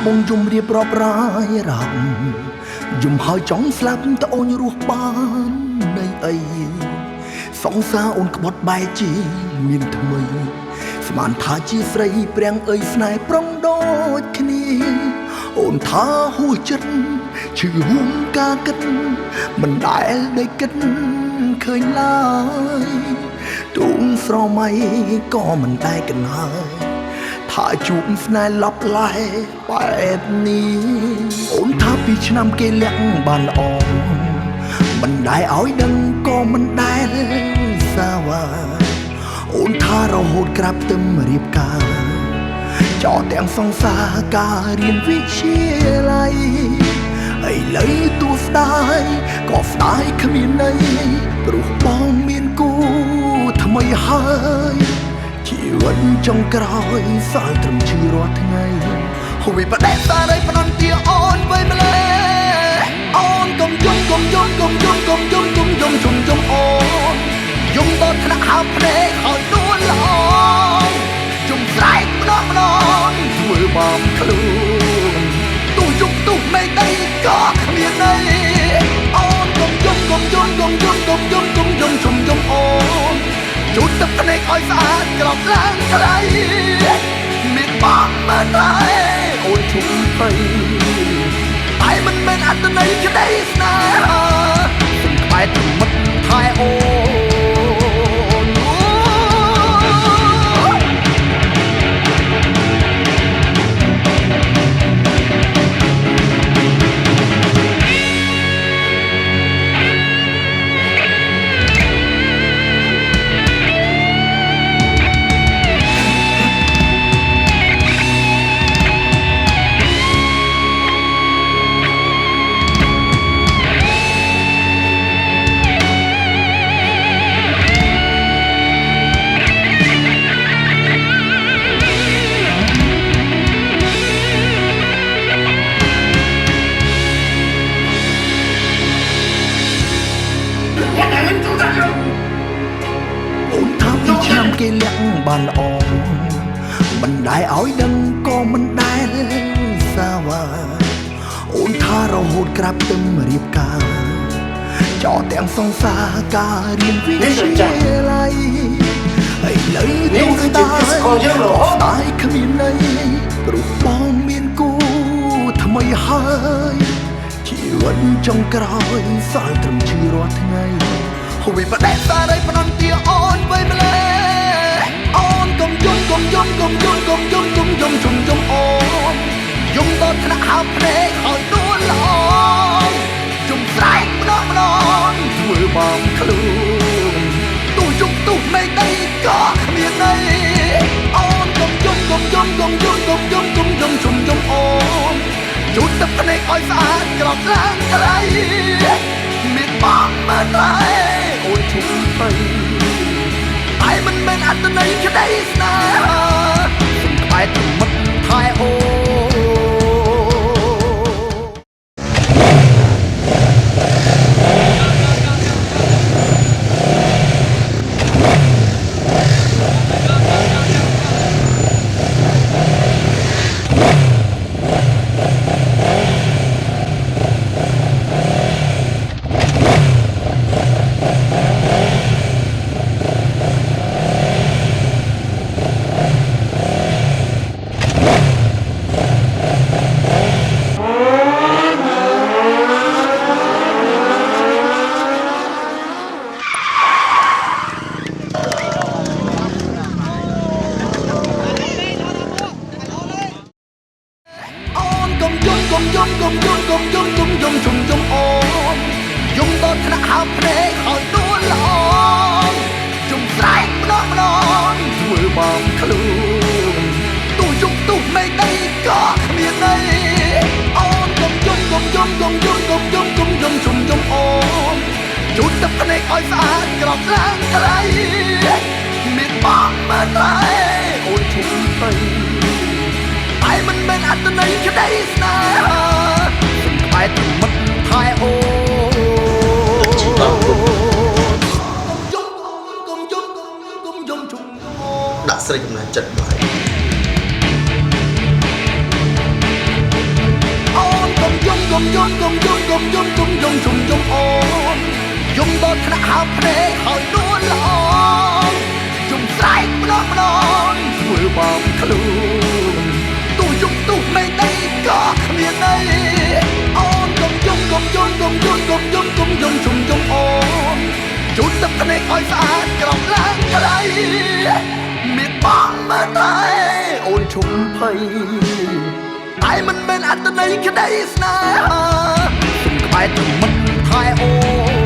បងយំរៀបរាប់រាយរាប់យំហើយចង់ស្លាប់តអូនរស់បាននៃអីសង្សារអូនក្បត់បែកជាមានថ្មីស្មានថាជាស្រីព្រាំងអើយស្នេហ៍ប្រុងដូចគ្នាអូនថាហួសចិត្តឈឺហួងការគិតមិនដែលได้គិតឃើញឡើយទូងស្រមៃក៏មិនដែលកណ្ហើយថាជួបស្នេហ៍ឡប់ឡែបែបនេះអូនថាពីឆ្នាំគេលាក់បានល្អមិនដែលឲ្យដឹងក៏មិនដែលសាវ៉ាអូនថារហូតក្រាបទឹមរៀបការចោលទាំងសង្សារការរៀនវិទ្យាល័យឥឡូវទួស្ដាយក៏ស្ដាយគ្មានន័យព្រោះបងមានគូថ្មីហើយជីវិតចុងក្រោយសល់ត្រឹមឈឺរាល់ថ្ងៃហួយបដិសារឲ្យផ្ដន់ទាអូនវៃម្លេះអូនកុំយំកុំយំកុំយំកុំយំកុំយំជុំយំអូនយំដល់ថ្នាក់ហើបភ្នែកហើយនួនល្អយំស្រែកម្ដងម្ដងធ្វើបំខ្លួនទូយំទូមេដីក៏គ្មានន័យអូនកុំយំកុំយំកុំយំកុំយំកុំយំជុំយំអូនជូតទឹកភ្នែកឲ្យស្អាតក្រោបឡើងថ្លៃមានបងមើលតែអូនឈុំទៅតែមិនមែនអត្តន័យក្តីស្នេហាខ្ញុំក្បែរទៅមិត្តថែអូនគេលាក់បានល្អមិនដែលឲ្យដឹងក៏មិនដែលសាវ៉ាអូនថារហូតក្រាបទឹមរៀបការចោលទាំងសង្សារការរៀនវិទ្យាល័យឥឡូវទូស្ដាយស្ដាយគ្មានន័យព្រោះបងមានគូថ្មីហើយជីវិតចុងក្រោយសល់ត្រឹមឈឺរាល់ថ្ងៃហួយបដិសារឲ្យផ្ដន់ទាអូនវៃម្លេះអូនកុំយំកុំយំកុំយំកុំយំកុំយំជុំយំអូនយំដល់ថ្នាក់ហើបភ្នែកហើយនួនល្អយំស្រែកម្ដងម្ដងធ្វើបំខ្លួនទូយំទូមេដីក៏គ្មានន័យអូនកុំយំកុំយំកុំយំកុំយំកុំយំជុំយំអូនជូតទឹកភ្នែកឲ្យស្អាតក្រោបឡើងថ្លៃមានបងមើលតែអូនឈុំទៅតែមិនមែនអត្តន័យក្តីស្នេហាខ្ញុំក្បែរទៅមិត្តថែអូកុំយំកុំយំកុំយំកុំយំជុំយំអូនយំដល់ថ្នាក់ហើបភ្នែកហើយនួនល្អយំស្រែកម្ដងម្ដងធ្វើបំខ្លួនទូយំទូមេដីក៏គ្មានន័យអូនកុំយំកុំយំកុំយំកុំយំកុំយំជុំយំអូនជូតទឹកភ្នែកឲ្យស្អាតក្រោបឡើងថ្លៃមានបងមើលតែអូនឈុំទៅតែមិនមែនអត្តន័យក្តីស្នេហាខ្ញុំក្បែរទៅមិត្តថែអូកុំយំកុំយំជុំដាក់ស្រីកំណាចចិត្តបាយ អូនយំដល់ថ្នាក់ហាប់ភ្នែកហើយដួលល្អយំស្រែកម្ដងធ្វើបងខ្លួនទូយំទូមេដីក៏គ្មានន័យអូនកុំយំអូនជូនទឹកភ្នែកឲ្យស្អាតក្រំឡើងក្រៃមានបងមើលតែអូនឈុំភ័យតែមិនមែនអត្តន័យក្តីស្នេហាសុំក្បែរទៅមិនថែអូន